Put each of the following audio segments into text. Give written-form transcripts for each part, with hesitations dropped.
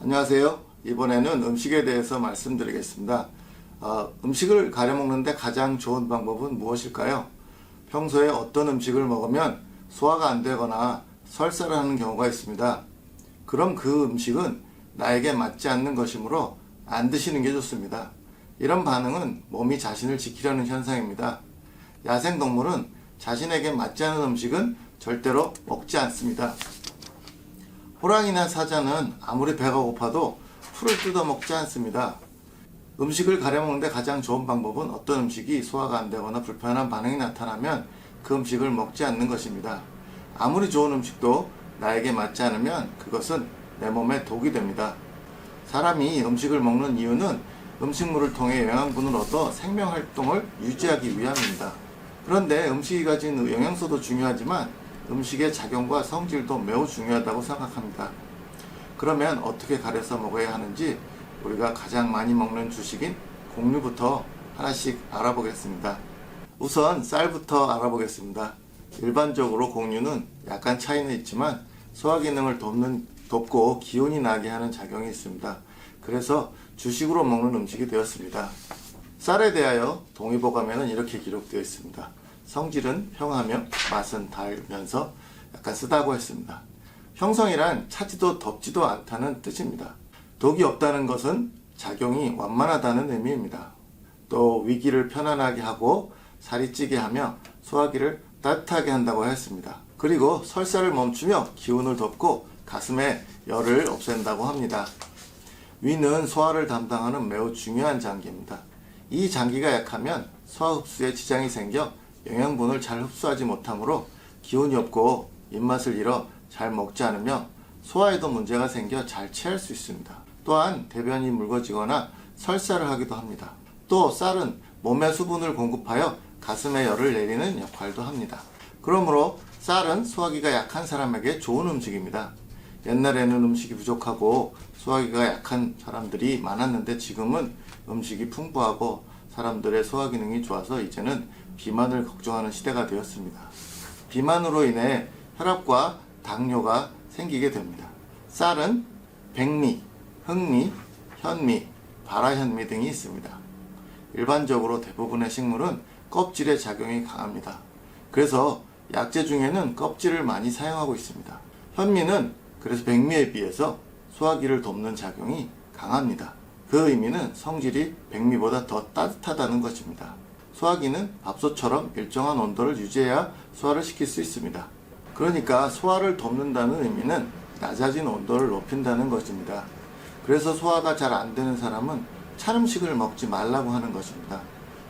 안녕하세요. 이번에는 음식에 대해서 말씀드리겠습니다. 음식을 가려 먹는데 가장 좋은 방법은 무엇일까요? 평소에 어떤 음식을 먹으면 소화가 안 되거나 설사를 하는 경우가 있습니다. 그럼 그 음식은 나에게 맞지 않는 것이므로 안 드시는 게 좋습니다. 이런 반응은 몸이 자신을 지키려는 현상입니다. 야생동물은 자신에게 맞지 않은 음식은 절대로 먹지 않습니다. 호랑이나 사자는 아무리 배가 고파도 풀을 뜯어 먹지 않습니다. 음식을 가려 먹는데 가장 좋은 방법은 어떤 음식이 소화가 안 되거나 불편한 반응이 나타나면 그 음식을 먹지 않는 것입니다. 아무리 좋은 음식도 나에게 맞지 않으면 그것은 내 몸에 독이 됩니다. 사람이 음식을 먹는 이유는 음식물을 통해 영양분을 얻어 생명활동을 유지하기 위함입니다. 그런데 음식이 가진 영양소도 중요하지만 음식의 작용과 성질도 매우 중요하다고 생각합니다. 그러면 어떻게 가려서 먹어야 하는지 우리가 가장 많이 먹는 주식인 곡류부터 하나씩 알아보겠습니다. 우선 쌀부터 알아보겠습니다. 일반적으로 곡류는 약간 차이는 있지만 소화 기능을 돕고 기운이 나게 하는 작용이 있습니다. 그래서 주식으로 먹는 음식이 되었습니다. 쌀에 대하여 동의보감에는 이렇게 기록되어 있습니다. 성질은 평하며 맛은 달면서 약간 쓰다고 했습니다. 형성이란 차지도 덥지도 않다는 뜻입니다. 독이 없다는 것은 작용이 완만하다는 의미입니다. 또 위기를 편안하게 하고 살이 찌게 하며 소화기를 따뜻하게 한다고 했습니다. 그리고 설사를 멈추며 기운을 돋고 가슴에 열을 없앤다고 합니다. 위는 소화를 담당하는 매우 중요한 장기입니다. 이 장기가 약하면 소화 흡수에 지장이 생겨 영양분을 잘 흡수하지 못하므로 기운이 없고 입맛을 잃어 잘 먹지 않으며 소화에도 문제가 생겨 잘 체할 수 있습니다. 또한 대변이 묽어지거나 설사를 하기도 합니다. 또 쌀은 몸에 수분을 공급하여 가슴에 열을 내리는 역할도 합니다. 그러므로 쌀은 소화기가 약한 사람에게 좋은 음식입니다. 옛날에는 음식이 부족하고 소화기가 약한 사람들이 많았는데 지금은 음식이 풍부하고 사람들의 소화 기능이 좋아서 이제는 비만을 걱정하는 시대가 되었습니다. 비만으로 인해 혈압과 당뇨가 생기게 됩니다. 쌀은 백미, 흑미, 현미, 발화현미 등이 있습니다. 일반적으로 대부분의 식물은 껍질의 작용이 강합니다. 그래서 약재 중에는 껍질을 많이 사용하고 있습니다. 현미는 그래서 백미에 비해서 소화기를 돕는 작용이 강합니다. 그 의미는 성질이 백미보다 더 따뜻하다는 것입니다. 소화기는 밥솥처럼 일정한 온도를 유지해야 소화를 시킬 수 있습니다. 그러니까 소화를 돕는다는 의미는 낮아진 온도를 높인다는 것입니다. 그래서 소화가 잘 안 되는 사람은 찬 음식을 먹지 말라고 하는 것입니다.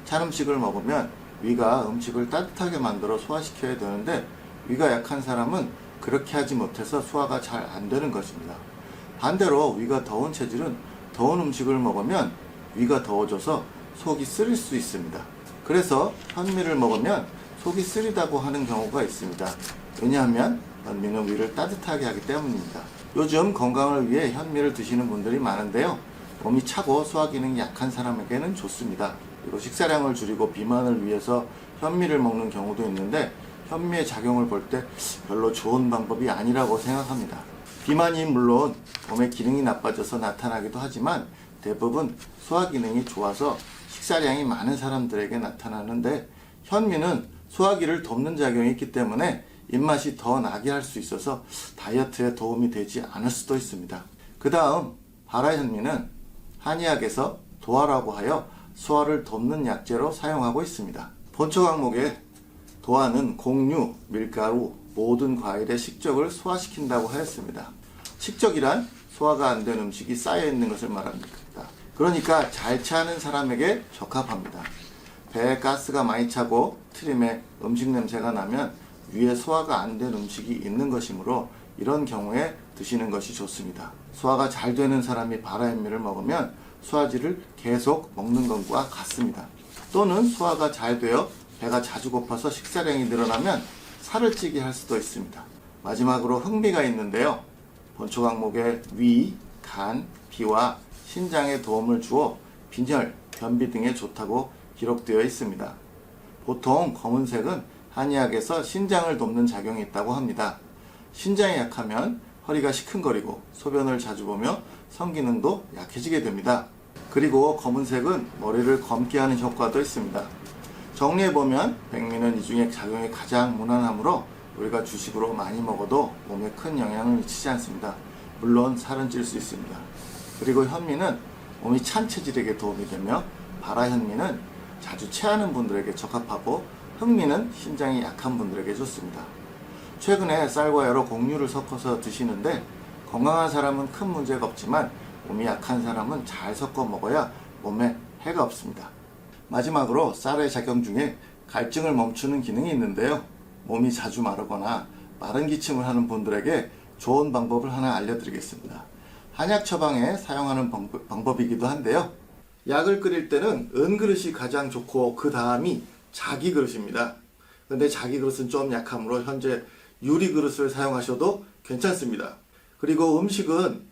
찬 음식을 먹으면 위가 음식을 따뜻하게 만들어 소화시켜야 되는데 위가 약한 사람은 그렇게 하지 못해서 소화가 잘 안 되는 것입니다. 반대로 위가 더운 체질은 더운 음식을 먹으면 위가 더워져서 속이 쓰릴 수 있습니다. 그래서 현미를 먹으면 속이 쓰리다고 하는 경우가 있습니다. 왜냐하면 현미는 위를 따뜻하게 하기 때문입니다. 요즘 건강을 위해 현미를 드시는 분들이 많은데요. 몸이 차고 소화 기능이 약한 사람에게는 좋습니다. 그리고 식사량을 줄이고 비만을 위해서 현미를 먹는 경우도 있는데 현미의 작용을 볼 때 별로 좋은 방법이 아니라고 생각합니다. 비만이 물론 몸의 기능이 나빠져서 나타나기도 하지만 대부분 소화 기능이 좋아서 식사량이 많은 사람들에게 나타나는데 현미는 소화기를 돕는 작용이 있기 때문에 입맛이 더 나게 할 수 있어서 다이어트에 도움이 되지 않을 수도 있습니다. 그 다음 발화현미는 한의학에서 도화라고 하여 소화를 돕는 약재로 사용하고 있습니다. 본초 강목에 도화는 곡류, 밀가루, 모든 과일의 식적을 소화시킨다고 하였습니다. 식적이란 소화가 안 된 음식이 쌓여 있는 것을 말합니다. 그러니까 잘 체하는 사람에게 적합합니다. 배에 가스가 많이 차고 트림에 음식 냄새가 나면 위에 소화가 안 된 음식이 있는 것이므로 이런 경우에 드시는 것이 좋습니다. 소화가 잘 되는 사람이 발화현미를 먹으면 소화지를 계속 먹는 것과 같습니다. 또는 소화가 잘 되어 배가 자주 고파서 식사량이 늘어나면 살을 찌게 할 수도 있습니다. 마지막으로 흑미가 있는데요. 본초 강목에 위, 간, 비와 신장에 도움을 주어 빈혈, 변비 등에 좋다고 기록되어 있습니다. 보통 검은색은 한의학에서 신장을 돕는 작용이 있다고 합니다. 신장이 약하면 허리가 시큰거리고 소변을 자주 보며 성기능도 약해지게 됩니다. 그리고 검은색은 머리를 검게 하는 효과도 있습니다. 정리해보면 백미는 이 중에 작용이 가장 무난하므로 우리가 주식으로 많이 먹어도 몸에 큰 영향을 미치지 않습니다. 물론 살은 찔 수 있습니다. 그리고 현미는 몸이 찬 체질에게 도움이 되며 발화현미는 자주 체하는 분들에게 적합하고 흑미는 신장이 약한 분들에게 좋습니다. 최근에 쌀과 여러 곡류를 섞어서 드시는데 건강한 사람은 큰 문제가 없지만 몸이 약한 사람은 잘 섞어 먹어야 몸에 해가 없습니다. 마지막으로 쌀의 작용 중에 갈증을 멈추는 기능이 있는데요. 몸이 자주 마르거나 마른 기침을 하는 분들에게 좋은 방법을 하나 알려드리겠습니다. 한약 처방에 사용하는 방법이기도 한데요. 약을 끓일 때는 은그릇이 가장 좋고 그 다음이 자기 그릇입니다. 근데 자기 그릇은 좀 약하므로 현재 유리 그릇을 사용하셔도 괜찮습니다. 그리고 음식은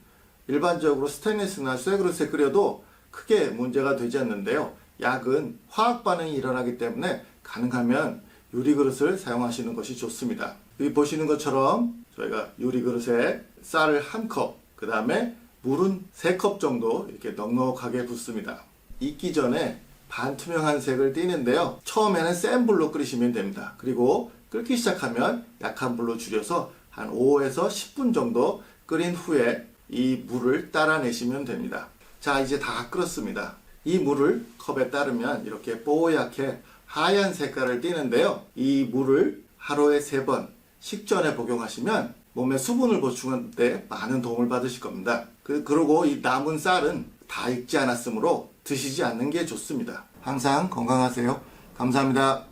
일반적으로 스테인리스나 쇠 그릇에 끓여도 크게 문제가 되지 않는데요. 약은 화학 반응이 일어나기 때문에 가능하면 유리 그릇을 사용하시는 것이 좋습니다. 여기 보시는 것처럼 저희가 유리 그릇에 쌀을 1컵, 그 다음에 물은 3컵 정도 이렇게 넉넉하게 붓습니다. 익기 전에 반투명한 색을 띠는데요. 처음에는 센 불로 끓이시면 됩니다. 그리고 끓기 시작하면 약한 불로 줄여서 한 5에서 10분 정도 끓인 후에 이 물을 따라내시면 됩니다. 자, 이제 다 끓었습니다. 이 물을 컵에 따르면 이렇게 뽀얗게 하얀 색깔을 띠는데요. 이 물을 하루에 3번 식전에 복용하시면 몸에 수분을 보충하는 데 많은 도움을 받으실 겁니다. 그리고 이 남은 쌀은 다 익지 않았으므로 드시지 않는 게 좋습니다. 항상 건강하세요. 감사합니다.